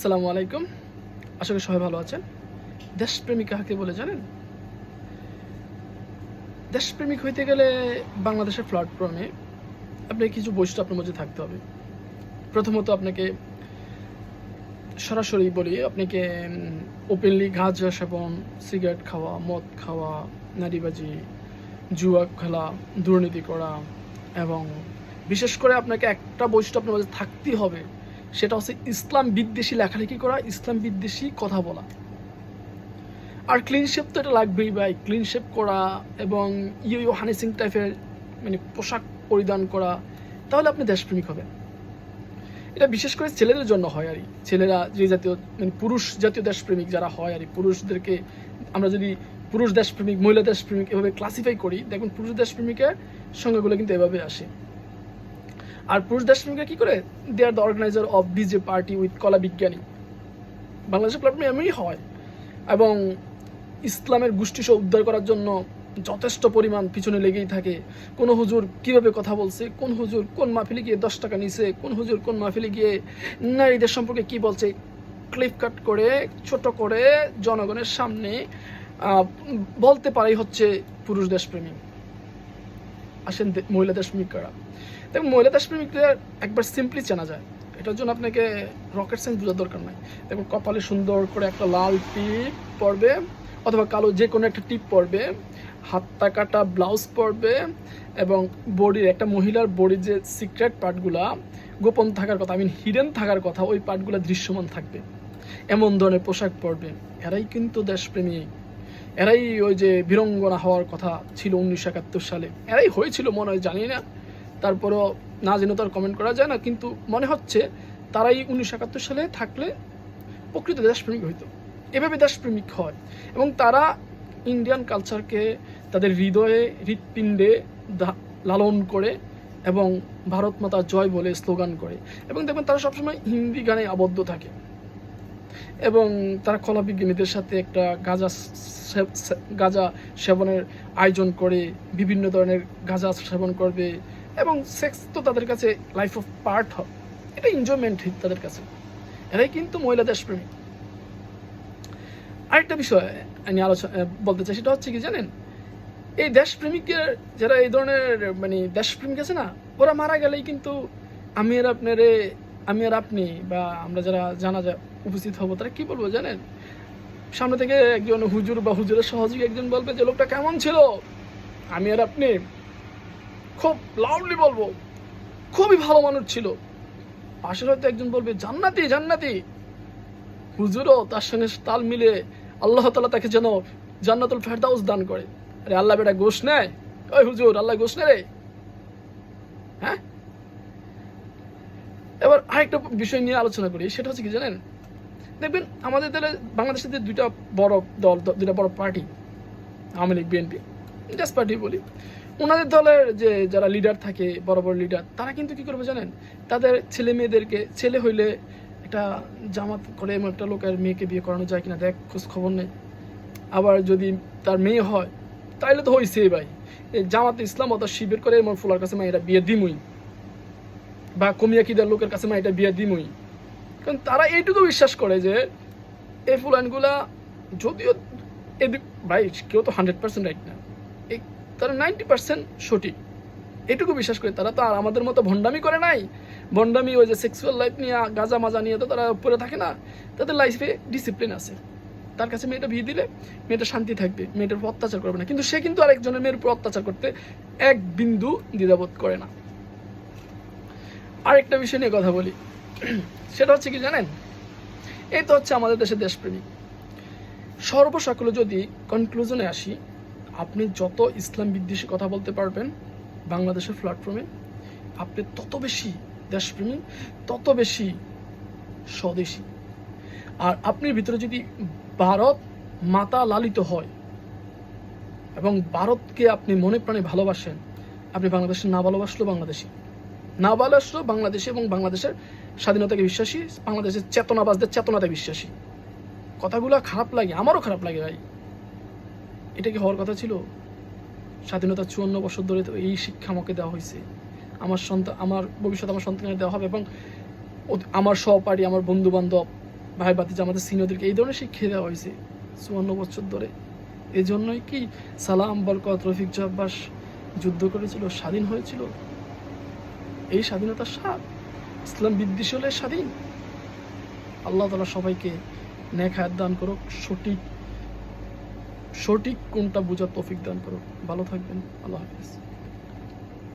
আসসালামু আলাইকুম। আশা করি সবাই ভালো আছেন। দেশপ্রেমিক কাকে বলে জানেন? দেশপ্রেমিক হইতে গেলে বাংলাদেশের প্ল্যাটফর্মে আপনাকে কিছু বৈশিষ্ট্য আপনার মধ্যে থাকতে হবে। প্রথমত আপনাকে সরাসরি বলি, আপনাকে ওপেনলি গাঁজা সেবন, সিগারেট খাওয়া, মদ খাওয়া, নারীবাজি, জুয়া খেলা, দুর্নীতি করা এবং বিশেষ করে আপনাকে একটা বৈশিষ্ট্য আপনার মধ্যে থাকতেই হবে, সেটা হচ্ছে ইসলাম বিদ্বেষী লেখালেখি করা, ইসলাম বিদ্বেষী কথা বলা। আর ক্লিন শেপ তো এটা লাগবেই ভাই। ক্লিন শেপ করা এবং ইউ হানি সিং টাইপের পোশাক পরিধান করা, তাহলে আপনি দেশপ্রেমিক হবেন। এটা বিশেষ করে ছেলেদের জন্য হয় আর কি। ছেলেরা যে জাতীয় পুরুষ জাতীয় দেশপ্রেমিক যারা হয় আর কি, পুরুষদেরকে আমরা যদি পুরুষ দেশপ্রেমিক, মহিলা দেশপ্রেমিক এভাবে ক্লাসিফাই করি, দেখুন পুরুষ দেশপ্রেমিকের সংজ্ঞাগুলো কিন্তু এভাবে আসে। আর পুরুষ দেশপ্রেমিকরা কী করে? They are the organiser of DJ party with কলা বিজ্ঞানী। বাংলাদেশের প্ল্যাটফর্মে এমনই হয় এবং ইসলামের গোষ্ঠীসহ উদ্ধার করার জন্য যথেষ্ট পরিমাণ পিছনে লেগেই থাকে। কোন হুজুর কিভাবে কথা বলছে, কোন হুজুর কোন মাহফিলে গিয়ে 10 টাকা নিছে, কোন হুজুর কোন মাহফিলে গিয়ে নারীদের সম্পর্কে কি বলছে, ক্লিপ কাট করে ছোট করে জনগণের সামনে বলতে পারাই হচ্ছে পুরুষ দেশপ্রেমিক। আসেন মহিলা দেশপ্রেমিক কারা। দেখুন মহিলা দেশপ্রেমিকদের একবার সিম্পলি চেনা যায়। এটার জন্য আপনাকে রকেট সায়েন্স বোঝার দরকার নাই। দেখুন কপালে সুন্দর করে একটা লাল টিপ পরবে অথবা কালো যে কোনো একটা টিপ পরবে, হাতটা কাটা ব্লাউজ পরবে এবং বডির একটা মহিলার বডির যে সিক্রেট পার্টগুলা গোপন থাকার কথা, হিডেন থাকার কথা, ওই পার্টগুলো দৃশ্যমান থাকবে, এমন ধরনের পোশাক পরবে। এরাই কিন্তু দেশপ্রেমিক। এরাই ওই যে বীরঙ্গনা হওয়ার কথা ছিল 1971 সালে, এরাই হয়েছিল মনে হয়, জানি না। তারপরও না জেনে তো আর কমেন্ট করা যায় না, কিন্তু মনে হচ্ছে তারাই 1971 সালে থাকলে প্রকৃত দেশপ্রেমিক হইতো। এভাবে দেশপ্রেমিক হয় এবং তারা ইন্ডিয়ান কালচারকে তাদের হৃদয়ে, হৃৎপিণ্ডে লালন করে এবং ভারত মাতা জয় বলে স্লোগান করে। এবং দেখবেন তারা সবসময় হিন্দি গানে আবদ্ধ থাকে এবং তারা কলা বিজ্ঞানীদের সাথে একটা গাঁজা সেবনের আয়োজন করে, বিভিন্ন ধরনের গাঁজা সেবন করবে এবং সেক্স তো তাদের কাছে লাইফ অফ পার্ট হয়, এটা এনজয়মেন্ট তাদের কাছে। এরাই কিন্তু মহিলা দেশপ্রেমিক। আরেকটা বিষয় আমি আলোচনা বলতে চাই, সেটা হচ্ছে কি জানেন, এই দেশপ্রেমিকের যারা এই ধরনের দেশপ্রেমিক আছে না, ওরা মারা গেলেই কিন্তু আমি আর আপনি বা আমরা যারা জানাজা উপস্থিত হব, তারা কি বলবো জানেন? সামনে থেকে একজন হুজুর বা হুজুরের সহযোগী একজন বলবে যে লোকটা কেমন ছিল। আমি আর আপনি খুব লাউডলি বলবো খুবই ভালো মানুষ ছিল। পাশের হয়তো একজন বলবে জান্নাতি জান্নাতি। হুজুরও তার সঙ্গে তাল মিলে আল্লাহ তাআলা তাকে যেন জান্নাতুল ফেরদাউস দান করে। আরে আল্লাহ বেটা গোশ নেয়? ওই হুজুর আল্লাহ গোশ নেয় রে? হ্যাঁ। এবার আরেকটা বিষয় নিয়ে আলোচনা করি, সেটা হচ্ছে কি জানেন, দেখবেন আমাদের দলে বাংলাদেশের দুইটা বড় দল, দুইটা বড় party, Awami League, BNP, just party বলি, ওনাদের দলের যে যারা লিডার থাকে, বড় বড় লিডার, তারা কিন্তু কি করবে জানেন, তাদের ছেলে মেয়েদেরকে, ছেলে হইলে একটা জামাত করে এমন একটা লোকের মেয়েকে বিয়ে করানো যায় কিনা দেখ, খোঁজ খবর নেই। আবার যদি তার মেয়ে হয় তাইলে তো হয়েছে ভাই, এই জামাত ইসলাম অথবা শিবির করে এমন ফুলার কাছে মেয়েটা বিয়ে দিমুই, বা কমিয়া কিদার লোকের কাছে মেয়েটা বিয়ে দিমুই। কারণ তারা এইটুকু বিশ্বাস করে যে এই ফুলানগুলা যদিও এদিক ভাই কেউ তো 100% রাইট না, এই তারা 90% সঠিক, এটুকু বিশ্বাস করে। তারা তো আর আমাদের মতো ভণ্ডামি করে নাই। ভণ্ডামি ওই যে সেক্সুয়াল লাইফ নিয়ে, গাঁজা মাজা নিয়ে তো তারা পড়ে থাকে না। তাদের লাইফে ডিসিপ্লিন আছে। তার কাছে মেয়েটা বিয়ে দিলে মেয়েটা শান্তি থাকবে, মেয়েটার উপর অত্যাচার করবে না। কিন্তু সে কিন্তু আরেকজনের মেয়ের উপর অত্যাচার করতে এক বিন্দু দ্বিধাবোধ করে না। আরেকটা বিষয় নিয়ে কথা বলি, সেটা হচ্ছে কি জানেন, এই তো হচ্ছে আমাদের দেশের দেশপ্রেমিক। সর্বসাকুল্যে যদি কনক্লুশনে আসি, আপনি যত ইসলাম বিদ্বেষী কথা বলতে পারবেন বাংলাদেশের প্ল্যাটফর্মে, আপনি তত বেশি দেশপ্রেমী, তত বেশি স্বদেশী। আর আপনার ভিতরে যদি ভারত মাতা লালিত হয় এবং ভারতকে আপনি মনে প্রাণে ভালোবাসেন, আপনি বাংলাদেশের না ভালোবাসলেও বাংলাদেশি, না ভালোবাসলেও বাংলাদেশি এবং বাংলাদেশের স্বাধীনতাকে বিশ্বাসী, বাংলাদেশের চেতনাবাজদের চেতনাতে বিশ্বাসী। কথাগুলো খারাপ লাগে, আমারও খারাপ লাগে ভাই। এটা কি হওয়ার কথা ছিল? স্বাধীনতা 54 বছর ধরে তো এই শিক্ষা আমাকে দেওয়া হয়েছে। আমার ভবিষ্যৎ আমার সন্তানের দেওয়া হবে এবং আমার সহপাঠী, আমার বন্ধু বান্ধব ভাই ভাতিজা আমাদের সিনিয়রদেরকে এই ধরনের শিক্ষা দেওয়া হয়েছে 54 বছর ধরে। এই জন্যই কি সালাম, বরকত, রফিক, জব্বাস যুদ্ধ করেছিল, স্বাধীন হয়েছিল। এই স্বাধীনতার স্বাদ, ইসলাম বিদ্বেষী হলে স্বাধীন। আল্লাহ তাআলা সবাইকে নেক হায়াত দান করুক, সঠিক কোনটা বোঝার তৌফিক দান করুক। ভালো থাকবেন, আল্লাহ হাফেজ।